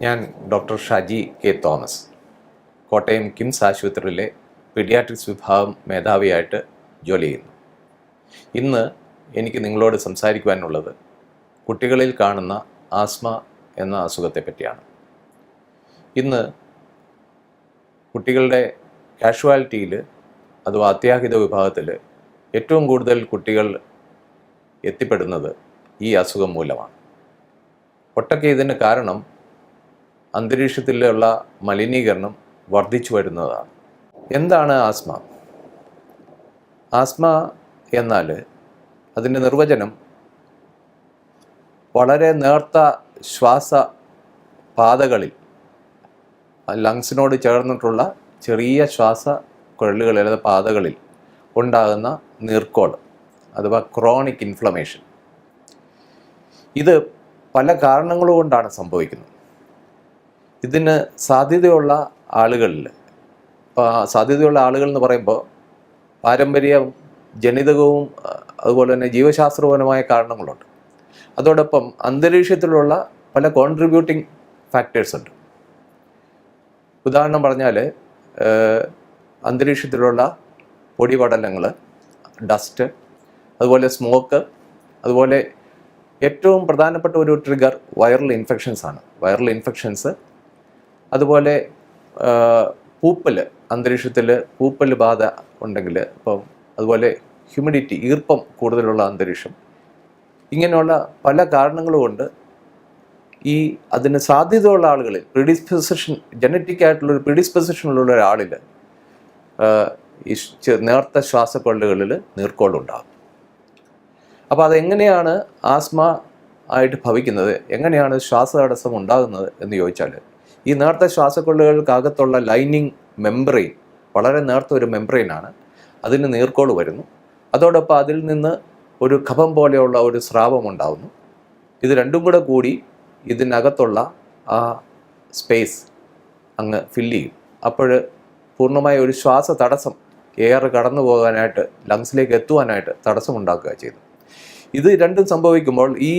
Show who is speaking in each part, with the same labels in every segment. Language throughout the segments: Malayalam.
Speaker 1: ഞാൻ doctor Shaji K Thomas, Kottayam KIMS ആശുപത്രിയിലെ പീഡിയാട്രിക്സ് വിഭാഗം മേധാവിയായിട്ട് ജോലി ചെയ്യുന്നു. ഇന്ന് എനിക്ക് നിങ്ങളോട് സംസാരിക്കുവാനുള്ളത് കുട്ടികളിൽ കാണുന്ന ആസ്മ എന്ന അസുഖത്തെ പറ്റിയാണ്. ഇന്ന് കുട്ടികളുടെ കാഷ്വാലിറ്റിയിൽ അഥവാ അത്യാഹിത വിഭാഗത്തിൽ ഏറ്റവും കൂടുതൽ കുട്ടികൾ എത്തിപ്പെടുന്നത് ഈ അസുഖം മൂലമാണ്. ഒട്ടൊക്കെ ഇതിന് കാരണം അന്തരീക്ഷത്തിലുള്ള മലിനീകരണം വർദ്ധിച്ചു വരുന്നതാണ്. എന്താണ് ആസ്മ? ആസ്മ എന്നാൽ അതിൻ്റെ നിർവചനം വളരെ നേർത്ത ശ്വാസപാതകളിൽ, ലങ്സിനോട് ചേർന്നിട്ടുള്ള ചെറിയ ശ്വാസക്കൊഴലുകളിൽ അതായത് പാതകളിൽ ഉണ്ടാകുന്ന നീർക്കോൾ അഥവാ ക്രോണിക് ഇൻഫ്ലമേഷൻ. ഇത് പല കാരണങ്ങൾ കൊണ്ടാണ് സംഭവിക്കുന്നത്. ഇതിന് സാധ്യതയുള്ള ആളുകളിൽ, സാധ്യതയുള്ള ആളുകൾ എന്ന് പറയുമ്പോൾ പാരമ്പര്യ ജനിതകവും അതുപോലെ തന്നെ ജീവശാസ്ത്രപരമായ കാരണങ്ങളുണ്ട്. അതോടൊപ്പം അന്തരീക്ഷത്തിലുള്ള പല കോൺട്രിബ്യൂട്ടിംഗ് ഫാക്ടേഴ്സ് ഉണ്ട്. ഉദാഹരണം പറഞ്ഞാൽ അന്തരീക്ഷത്തിലുള്ള പൊടിപടലങ്ങൾ, ഡസ്റ്റ്, അതുപോലെ സ്മോക്ക്, അതുപോലെ ഏറ്റവും പ്രധാനപ്പെട്ട ഒരു ട്രിഗർ വൈറൽ ഇൻഫെക്ഷൻസ് ആണ്. വൈറൽ ഇൻഫെക്ഷൻസ്, അതുപോലെ പൂപ്പൽ, അന്തരീക്ഷത്തിൽ പൂപ്പൽ ബാധ ഉണ്ടെങ്കിൽ, അപ്പം അതുപോലെ ഹ്യൂമിഡിറ്റി, ഈർപ്പം കൂടുതലുള്ള അന്തരീക്ഷം, ഇങ്ങനെയുള്ള പല കാരണങ്ങൾ കൊണ്ട് അതിന് സാധ്യതയുള്ള ആളുകളിൽ ജനറ്റിക് ആയിട്ടുള്ളൊരു പ്രിഡിസ്പൊസിഷനുള്ള ഒരാളിൽ ഈ നേർത്ത ശ്വാസക്കൊള്ളുകളിൽ നീർക്കോളുണ്ടാകും. അപ്പോൾ അതെങ്ങനെയാണ് ആസ്മ ആയിട്ട് ഭവിക്കുന്നത്, എങ്ങനെയാണ് ശ്വാസതടസ്സം ഉണ്ടാകുന്നത് എന്ന് ചോദിച്ചാൽ, ഈ നേർത്ത ശ്വാസക്കൊള്ളുകൾക്കകത്തുള്ള ലൈനിങ് മെംബ്രെയിൻ വളരെ നേർത്ത ഒരു മെംബ്രെയിനാണ്. അതിന് നീർക്കോൾ വരുന്നു. അതോടൊപ്പം അതിൽ നിന്ന് ഒരു കഫം പോലെയുള്ള ഒരു സ്രാവം ഉണ്ടാകുന്നു. ഇത് രണ്ടും കൂടി ഇതിനകത്തുള്ള ആ സ്പേസ് അങ്ങ് ഫില്ല് ചെയ്യും. അപ്പോൾ പൂർണ്ണമായ ഒരു ശ്വാസ തടസ്സം, എയർ കടന്നു പോകാനായിട്ട്, ലങ്സിലേക്ക് എത്തുവാനായിട്ട് തടസ്സമുണ്ടാക്കുക ചെയ്തു. ഇത് രണ്ടും സംഭവിക്കുമ്പോൾ ഈ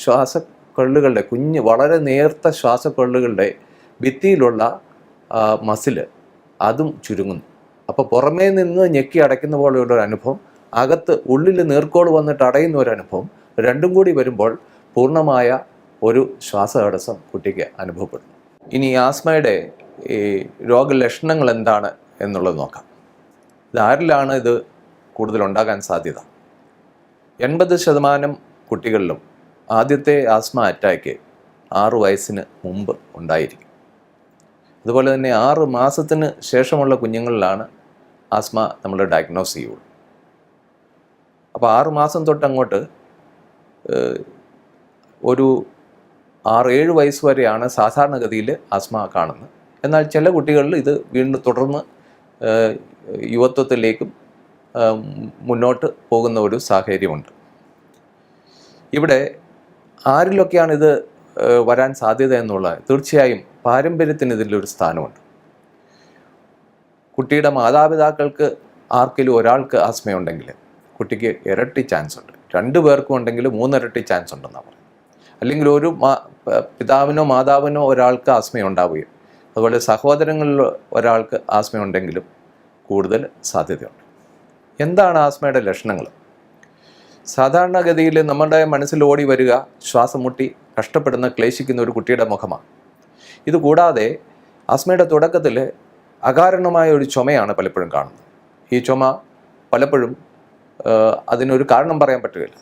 Speaker 1: ശ്വാസക്കൊള്ളുകളുടെ വളരെ നേർത്ത ശ്വാസക്കൊള്ളുകളുടെ ഭിത്തിയിലുള്ള മസിൽ അതും ചുരുങ്ങുന്നു. അപ്പോൾ പുറമേ നിന്ന് ഞെക്കി അടയ്ക്കുന്ന പോലെയുള്ളൊരു അനുഭവം, ഉള്ളിൽ നീർക്കോൾ വന്നിട്ട് അടയുന്ന ഒരു അനുഭവം, രണ്ടും കൂടി വരുമ്പോൾ പൂർണ്ണമായ ഒരു ശ്വാസതടസ്സം കുട്ടിക്ക് അനുഭവപ്പെടുന്നു. ഇനി ആസ്മയുടെ ഈ രോഗലക്ഷണങ്ങൾ എന്താണ് എന്നുള്ളത് നോക്കാം. ഇതാരിലാണ് ഇത് കൂടുതലുണ്ടാകാൻ സാധ്യത? 80% കുട്ടികളിലും ആദ്യത്തെ ആസ്മ അറ്റാക്ക് 6 വയസ്സിന് മുമ്പ് ഉണ്ടായിരിക്കും. അതുപോലെ തന്നെ 6 മാസത്തിന് ശേഷമുള്ള കുഞ്ഞുങ്ങളിലാണ് ആസ്മ നമ്മൾ ഡയഗ്നോസ് ചെയ്യുള്ളൂ. അപ്പോൾ 6 മാസം തൊട്ട് അങ്ങോട്ട് ഒരു 6-7 വയസ്സ് വരെയാണ് സാധാരണഗതിയിൽ ആസ്മ കാണുന്നത്. എന്നാൽ ചില കുട്ടികളിൽ ഇത് വീണ്ടും തുടർന്ന് യുവത്വത്തിലേക്കും മുന്നോട്ട് പോകുന്ന ഒരു സാഹചര്യമുണ്ട്. ഇവിടെ ആരിലൊക്കെയാണ് ഇത് വരാൻ സാധ്യത എന്നുള്ളത്, തീർച്ചയായും പാരമ്പര്യത്തിന് ഇതിലൊരു സ്ഥാനമുണ്ട്. കുട്ടിയുടെ മാതാപിതാക്കൾക്ക് ആർക്കെങ്കിലും ഒരാൾക്ക് ആസ്മയുണ്ടെങ്കിൽ കുട്ടിക്ക് ഇരട്ടി ചാൻസ് ഉണ്ട്. 2 പേർക്കും ഉണ്ടെങ്കിൽ 3 ഇരട്ടി ചാൻസ് ഉണ്ടെന്നാണ് പറയുന്നത്. അല്ലെങ്കിൽ ഒരു പിതാവിനോ മാതാവിനോ ഒരാൾക്ക് ആസ്മയുണ്ടാവുകയും അതുപോലെ സഹോദരങ്ങളിൽ ഒരാൾക്ക് ആസ്മയുണ്ടെങ്കിലും കൂടുതൽ സാധ്യതയുണ്ട്. എന്താണ് ആസ്മയുടെ ലക്ഷണങ്ങൾ? സാധാരണഗതിയിൽ നമ്മുടെ മനസ്സിൽ ഓടി വരിക ശ്വാസം മുട്ടി കഷ്ടപ്പെടുന്ന, ക്ലേശിക്കുന്ന ഒരു കുട്ടിയുടെ മുഖമാണ്. ഇതുകൂടാതെ ആസ്മയുടെ തുടക്കത്തിൽ അകാരണമായ ഒരു ചുമയാണ് പലപ്പോഴും കാണുന്നത്. ഈ ചുമ പലപ്പോഴും അതിനൊരു കാരണം പറയാൻ പറ്റുകയില്ല.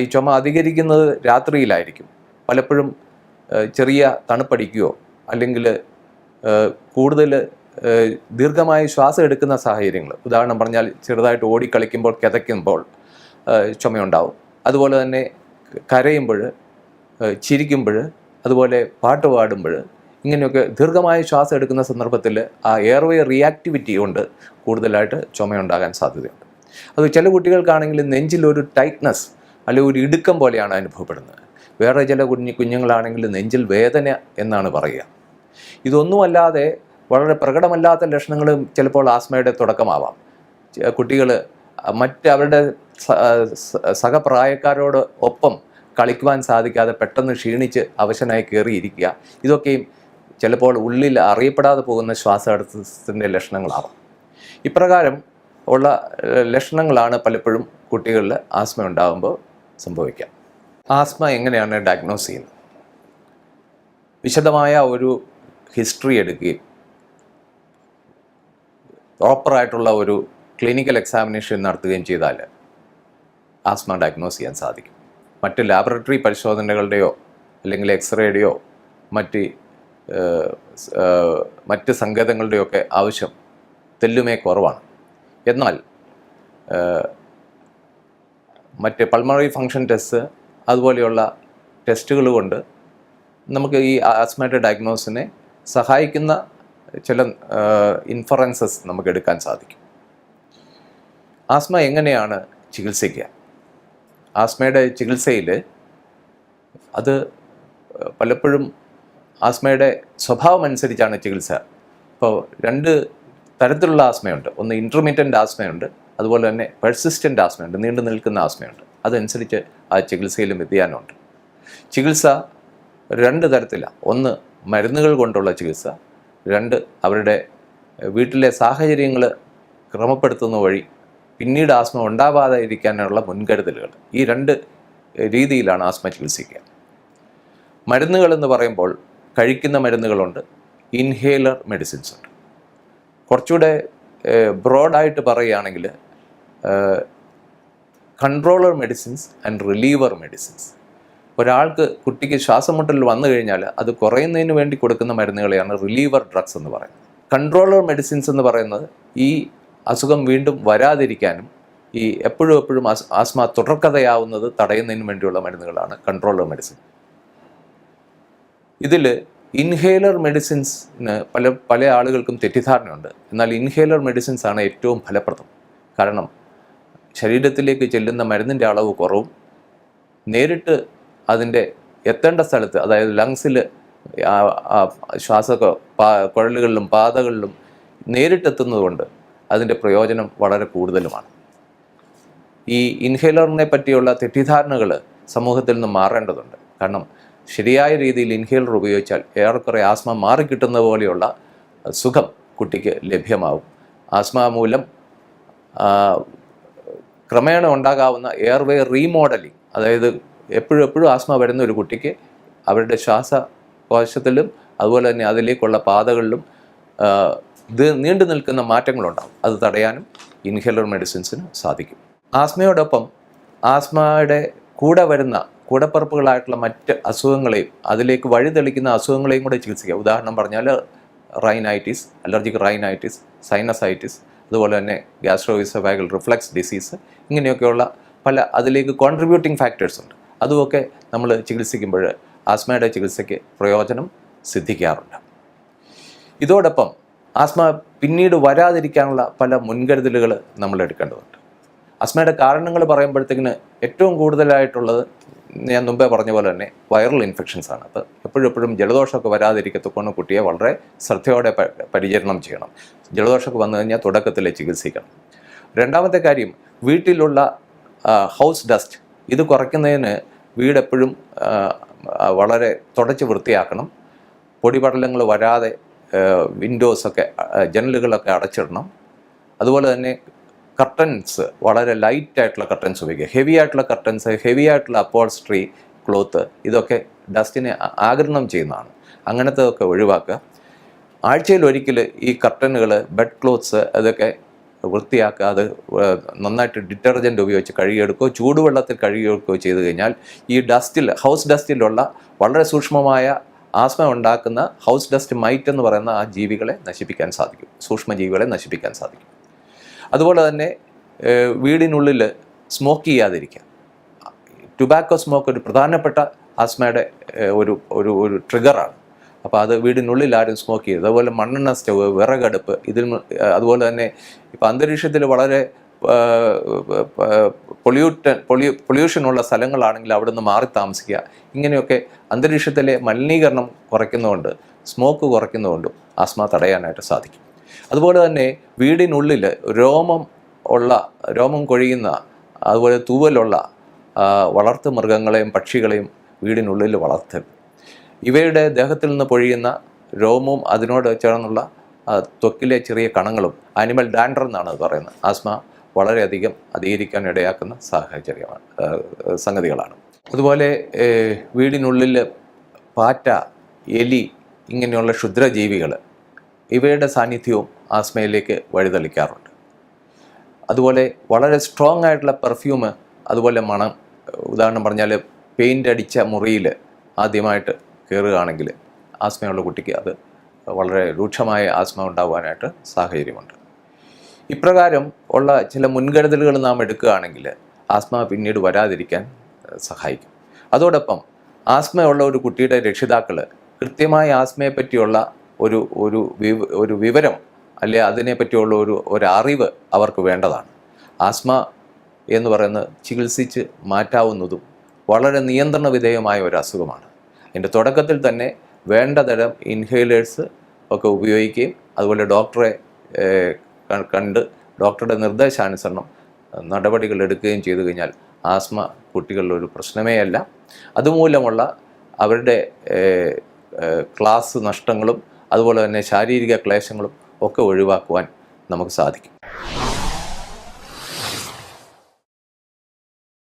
Speaker 1: ഈ ചുമ അധികരിക്കുന്നത് രാത്രിയിലായിരിക്കും. പലപ്പോഴും ചെറിയ തണുപ്പടിക്കുകയോ അല്ലെങ്കിൽ കൂടുതൽ ദീർഘമായി ശ്വാസം എടുക്കുന്ന സാഹചര്യങ്ങൾ, ഉദാഹരണം പറഞ്ഞാൽ ചെറുതായിട്ട് ഓടിക്കളിക്കുമ്പോൾ, കിതയ്ക്കുമ്പോൾ ചുമയുണ്ടാവും. അതുപോലെ തന്നെ കരയുമ്പോൾ, ചിരിക്കുമ്പോൾ, അതുപോലെ പാട്ട് പാടുമ്പോൾ, ഇങ്ങനെയൊക്കെ ദീർഘമായ ശ്വാസം എടുക്കുന്ന സന്ദർഭത്തിൽ ആ എയർവേ റിയാക്ടിവിറ്റി കൊണ്ട് കൂടുതലായിട്ട് ചുമയുണ്ടാകാൻ സാധ്യതയുണ്ട്. അത് ചില കുട്ടികൾക്കാണെങ്കിൽ നെഞ്ചിലൊരു ടൈറ്റ്നസ് അല്ലെങ്കിൽ ഒരു ഇടുക്കം പോലെയാണ് അനുഭവപ്പെടുന്നത്. വേറെ ചില കുഞ്ഞുങ്ങളാണെങ്കിൽ നെഞ്ചിൽ വേദന എന്നാണ് പറയുക. ഇതൊന്നുമല്ലാതെ വളരെ പ്രകടമല്ലാത്ത ലക്ഷണങ്ങളും ചിലപ്പോൾ ആസ്മയുടെ തുടക്കമാവാം. കുട്ടികൾ അവരുടെ സഹപ്രായക്കാരോട് ഒപ്പം കളിക്കുവാൻ സാധിക്കാതെ പെട്ടെന്ന് ക്ഷീണിച്ച് അവശനായി കയറിയിരിക്കുക, ഇതൊക്കെയും ചിലപ്പോൾ ഉള്ളിൽ അറിയപ്പെടാതെ പോകുന്ന ശ്വാസതടസ്സത്തിൻ്റെ ലക്ഷണങ്ങളാവാം. ഇപ്രകാരം ഉള്ള ലക്ഷണങ്ങളാണ് പലപ്പോഴും കുട്ടികളിൽ ആസ്മ ഉണ്ടാകുമ്പോൾ സംഭവിക്കുക. ആസ്മ എങ്ങനെയാണ് ഡയഗ്നോസ് ചെയ്യുന്നത്? വിശദമായ ഒരു ഹിസ്റ്ററി എടുക്കുകയും പ്രോപ്പറായിട്ടുള്ള ഒരു ക്ലിനിക്കൽ എക്സാമിനേഷൻ നടത്തുകയും ചെയ്താൽ ആസ്മ ഡയഗ്നോസ് ചെയ്യാൻ സാധിക്കും. മറ്റ് ലാബറട്ടറി പരിശോധനകളുടെയോ അല്ലെങ്കിൽ എക്സ്റേയുടെയോ മറ്റ് സങ്കേതങ്ങളുടെയൊക്കെ ആവശ്യം തെല്ലുമേ കുറവാണ്. എന്നാൽ മറ്റ് പൾമണറി ഫങ്ഷൻ ടെസ്റ്റ് അതുപോലെയുള്ള ടെസ്റ്റുകൾ കൊണ്ട് നമുക്ക് ഈ ആസ്മയുടെ ഡയഗ്നോസിനെ സഹായിക്കുന്ന ചില ഇൻഫറൻസസ് നമുക്ക് എടുക്കാൻ സാധിക്കും. ആസ്മ എങ്ങനെയാണ് ചികിത്സിക്കുക? ആസ്മയുടെ ചികിത്സയിൽ അത് പലപ്പോഴും ആസ്മയുടെ സ്വഭാവം അനുസരിച്ചാണ് ചികിത്സ. ഇപ്പോൾ 2 തരത്തിലുള്ള ആസ്മയുണ്ട്. ഒന്ന് ഇൻ്റർമീഡിയൻ്റ് ആസ്മയുണ്ട്, അതുപോലെ തന്നെ പെർസിസ്റ്റൻ്റ് ആസ്മയുണ്ട്, നീണ്ടു നിൽക്കുന്ന ആസ്മയുണ്ട്. അതനുസരിച്ച് ആ ചികിത്സയിലും വ്യതിയാനമുണ്ട്. ചികിത്സ 2 തരത്തിലാണ്. ഒന്ന് മരുന്നുകൾ കൊണ്ടുള്ള ചികിത്സ, 2 അവരുടെ വീട്ടിലെ സാഹചര്യങ്ങൾ ക്രമപ്പെടുത്തുന്ന വഴി പിന്നീട് ആസ്മ ഉണ്ടാവാതെ ഇരിക്കാനുള്ള മുൻകരുതലുകൾ. ഈ 2 രീതിയിലാണ് ആസ്മ ചികിത്സിക്കുക. മരുന്നുകളെന്ന് പറയുമ്പോൾ കഴിക്കുന്ന മരുന്നുകളുണ്ട്, ഇൻഹേലർ മെഡിസിൻസ് ഉണ്ട്. കുറച്ചുകൂടെ ബ്രോഡായിട്ട് പറയുകയാണെങ്കിൽ controller medicines and reliever medicines. കുട്ടിക്ക് ശ്വാസം മുട്ടൽ വന്നു കഴിഞ്ഞാൽ അത് കുറയുന്നതിന് വേണ്ടി കൊടുക്കുന്ന മരുന്നുകളെയാണ് റിലീവർ ഡ്രഗ്സ് എന്ന് പറയുന്നത്. കൺട്രോളർ മെഡിസിൻസ് എന്ന് പറയുന്നത് ഈ അസുഖം വീണ്ടും വരാതിരിക്കാനും ഈ എപ്പോഴും ആസ്മ തുടർക്കഥയാവുന്നത് തടയുന്നതിന് വേണ്ടിയുള്ള മരുന്നുകളാണ് കൺട്രോളർ മെഡിസിൻ. ഇതിൽ ഇൻഹേലർ മെഡിസിൻസിന് പല ആളുകൾക്കും തെറ്റിദ്ധാരണയുണ്ട്. എന്നാൽ ഇൻഹേലർ മെഡിസിൻസ് ആണ് ഏറ്റവും ഫലപ്രദം. കാരണം ശരീരത്തിലേക്ക് ചെല്ലുന്ന മരുന്നിൻ്റെ അളവ് കുറവും നേരിട്ട് അതിൻ്റെ എത്തേണ്ട സ്ഥലത്ത്, അതായത് ലങ്സിൽ കുഴലുകളിലും പാതകളിലും നേരിട്ടെത്തുന്നതുകൊണ്ട് അതിൻ്റെ പ്രയോജനം വളരെ കൂടുതലുമാണ്. ഈ ഇൻഹേലറിനെ പറ്റിയുള്ള തെറ്റിദ്ധാരണകൾ സമൂഹത്തിൽ നിന്ന് മാറേണ്ടതുണ്ട്. കാരണം ശരിയായ രീതിയിൽ ഇൻഹേലർ ഉപയോഗിച്ചാൽ ഏറെക്കുറെ ആസ്മ മാറിക്കിട്ടുന്ന പോലെയുള്ള സുഖം കുട്ടിക്ക് ലഭ്യമാവും. ആസ്മ മൂലം ക്രമേണ ഉണ്ടാകാവുന്ന എയർവേ റീമോഡലിംഗ്, അതായത് എപ്പോഴും ആസ്മ വരുന്ന ഒരു കുട്ടിക്ക് അവരുടെ ശ്വാസകോശത്തിലും അതുപോലെ തന്നെ അതിലേക്കുള്ള പാതകളിലും നീണ്ടു നിൽക്കുന്ന മാറ്റങ്ങളുണ്ടാകും. അത് തടയാനും ഇൻഹേലർ മെഡിസിൻസിന് സാധിക്കും. ആസ്മയോടൊപ്പം ആസ്മയുടെ കൂടെ വരുന്ന കൂടപ്പറപ്പുകളായിട്ടുള്ള മറ്റ് അസുഖങ്ങളെയും അതിലേക്ക് വഴിതെളിക്കുന്ന അസുഖങ്ങളെയും കൂടെ ചികിത്സിക്കുക. ഉദാഹരണം പറഞ്ഞാൽ റൈനൈറ്റിസ്, അലർജിക് റൈനൈറ്റിസ്, സൈനസൈറ്റിസ്, അതുപോലെ തന്നെ ഗ്യാസ്ട്രോഇസോഫാഗൽ റിഫ്ലക്സ് ഡിസീസ്, ഇങ്ങനെയൊക്കെയുള്ള അതിലേക്ക് കോൺട്രിബ്യൂട്ടിംഗ് ഫാക്ടേഴ്സ് ഉണ്ട്. അതുമൊക്കെ നമ്മൾ ചികിത്സിക്കുമ്പോൾ ആസ്മയുടെ ചികിത്സയ്ക്ക് പ്രയോജനം സിദ്ധിക്കാറുണ്ട്. ഇതോടൊപ്പം ആസ്മ പിന്നീട് വരാതിരിക്കാനുള്ള പല മുൻകരുതലുകൾ നമ്മൾ എടുക്കേണ്ടതുണ്ട്. ആസ്മയുടെ കാരണങ്ങൾ പറയുമ്പോഴത്തേക്കിന് ഏറ്റവും കൂടുതലായിട്ടുള്ളത് ഞാൻ മുമ്പേ പറഞ്ഞ പോലെ തന്നെ വൈറൽ ഇൻഫെക്ഷൻസ് ആണ്. അപ്പോൾ എപ്പോഴും ജലദോഷമൊക്കെ വരാതിരിക്കത്തക്കൊണ്ട് കുട്ടിയെ വളരെ ശ്രദ്ധയോടെ പരിചരണം ചെയ്യണം. ജലദോഷമൊക്കെ വന്നു കഴിഞ്ഞാൽ തുടക്കത്തിൽ ചികിത്സിക്കണം. രണ്ടാമത്തെ കാര്യം, വീട്ടിലുള്ള ഹൗസ് ഡസ്റ്റ് ഇത് കുറയ്ക്കുന്നതിന് വീടെപ്പോഴും വളരെ തുടച്ച് വൃത്തിയാക്കണം. പൊടിപടലങ്ങൾ വരാതെ വിൻഡോസൊക്കെ ജനലുകളൊക്കെ അടച്ചിടണം. അതുപോലെ തന്നെ കർട്ടൻസ് വളരെ ലൈറ്റായിട്ടുള്ള കർട്ടൻസ് ഉപയോഗിക്കുക. ഹെവി ആയിട്ടുള്ള കർട്ടൻസ്, ഹെവി ആയിട്ടുള്ള അപ്പോൾസ്ട്രി ക്ലോത്ത്, ഇതൊക്കെ ഡസ്റ്റിനെ ആഗിരണം ചെയ്യുന്നതാണ്. അങ്ങനത്തെ ഒക്കെ ഒഴിവാക്കുക. ആഴ്ചയിൽ ഒരിക്കൽ ഈ കർട്ടനുകൾ, ബെഡ് ക്ലോത്ത്സ് അതൊക്കെ വൃത്തിയാക്കുക. അത് നന്നായിട്ട് ഡിറ്റർജൻറ്റ് ഉപയോഗിച്ച് കഴുകിയെടുക്കുകയോ ചൂടുവെള്ളത്തിൽ കഴുകിയെടുക്കുകയോ ചെയ്തു കഴിഞ്ഞാൽ ഈ ഹൗസ് ഡസ്റ്റിലുള്ള വളരെ സൂക്ഷ്മമായ ആസ്മ ഉണ്ടാക്കുന്ന ഹൗസ് ഡസ്റ്റ് മൈറ്റ് എന്ന് പറയുന്ന ആ ജീവികളെ നശിപ്പിക്കാൻ സാധിക്കും, സൂക്ഷ്മജീവികളെ നശിപ്പിക്കാൻ സാധിക്കും. അതുപോലെ തന്നെ വീടിനുള്ളിൽ സ്മോക്ക് ചെയ്യാതിരിക്കുക. ടുബാക്കോ സ്മോക്ക് ഒരു പ്രധാനപ്പെട്ട ആസ്മയുടെ ഒരു ട്രിഗറാണ്. അപ്പോൾ അത് വീടിനുള്ളിൽ ആരും സ്മോക്ക് ചെയ്യരുത്. അതുപോലെ മണ്ണെണ്ണ സ്റ്റവ്, വിറകടുപ്പ്, അതുപോലെ തന്നെ ഇപ്പോൾ അന്തരീക്ഷത്തിൽ വളരെ പൊല്യൂഷനുള്ള സ്ഥലങ്ങളാണെങ്കിൽ അവിടെ നിന്ന് മാറി താമസിക്കുക. ഇങ്ങനെയൊക്കെ അന്തരീക്ഷത്തിലെ മലിനീകരണം കുറയ്ക്കുന്നതുകൊണ്ട്, സ്മോക്ക് കുറയ്ക്കുന്നതുകൊണ്ടും ആസ്മ തടയാനായിട്ട് സാധിക്കും. അതുപോലെ തന്നെ വീടിനുള്ളിൽ രോമം കൊഴിയുന്ന, അതുപോലെ തൂവലുള്ള വളർത്തു മൃഗങ്ങളെയും പക്ഷികളെയും വീടിനുള്ളിൽ വളർത്തരുത്. ഇവയുടെ ദേഹത്തിൽ നിന്ന് പൊഴിയുന്ന രോമവും അതിനോട് ചേർന്നുള്ള ത്വക്കിലെ ചെറിയ കണങ്ങളും ആനിമൽ ഡാൻഡ്രർ എന്നാണ് പറയുന്നത്. ആസ്മ വളരെയധികം അധികരിക്കാൻ ഇടയാക്കുന്ന സംഗതികളാണ്. അതുപോലെ വീടിനുള്ളിൽ പാറ്റ, എലി ഇങ്ങനെയുള്ള ക്ഷുദ്രജീവികൾ ഇവയുടെ സാന്നിധ്യവും ആസ്മയിലേക്ക് വഴിതെളിക്കാറുണ്ട്. അതുപോലെ വളരെ സ്ട്രോങ് ആയിട്ടുള്ള പെർഫ്യൂം, അതുപോലെ മണം, ഉദാഹരണം പറഞ്ഞാൽ പെയിൻ്റ് അടിച്ച മുറിയിൽ ആദ്യമായിട്ട് കയറുകയാണെങ്കിൽ ആസ്മയുള്ള കുട്ടിക്ക് അത് വളരെ രൂക്ഷമായ ആസ്മ ഉണ്ടാകുവാനായിട്ട് സാഹചര്യമുണ്ട്. ഇപ്രകാരം ഉള്ള ചില മുൻകരുതലുകൾ നാം എടുക്കുകയാണെങ്കിൽ ആസ്മ പിന്നീട് വരാതിരിക്കാൻ സഹായിക്കും. അതോടൊപ്പം ആസ്മയുള്ള ഒരു കുട്ടിയുടെ രക്ഷിതാക്കൾ കൃത്യമായ ആസ്മയെപ്പറ്റിയുള്ള ഒരു വിവരം അല്ലെ അതിനെപ്പറ്റിയുള്ള ഒരു അറിവ് അവർക്ക് വേണ്ടതാണ്. ആസ്മ എന്ന് പറയുന്നത് ചികിത്സിച്ച് മാറ്റാവുന്നതും വളരെ നിയന്ത്രണ വിധേയമായ ഒരു അസുഖമാണ്. അതിൻ്റെ തുടക്കത്തിൽ തന്നെ വേണ്ട തരം ഇൻഹേലേഴ്സ് ഒക്കെ ഉപയോഗിക്കുകയും അതുപോലെ ഡോക്ടറെ കണ്ട് ഡോക്ടറുടെ നിർദ്ദേശാനുസരണം നടപടികൾ എടുക്കുകയും ചെയ്തു കഴിഞ്ഞാൽ ആസ്മ കുട്ടികളിലൊരു പ്രശ്നമേ അല്ല. അതുമൂലമുള്ള അവരുടെ ക്ലാസ് നഷ്ടങ്ങളും അതുപോലെ തന്നെ ശാരീരിക ക്ലേശങ്ങളും ഒക്കെ ഒഴിവാക്കുവാൻ നമുക്ക് സാധിക്കും.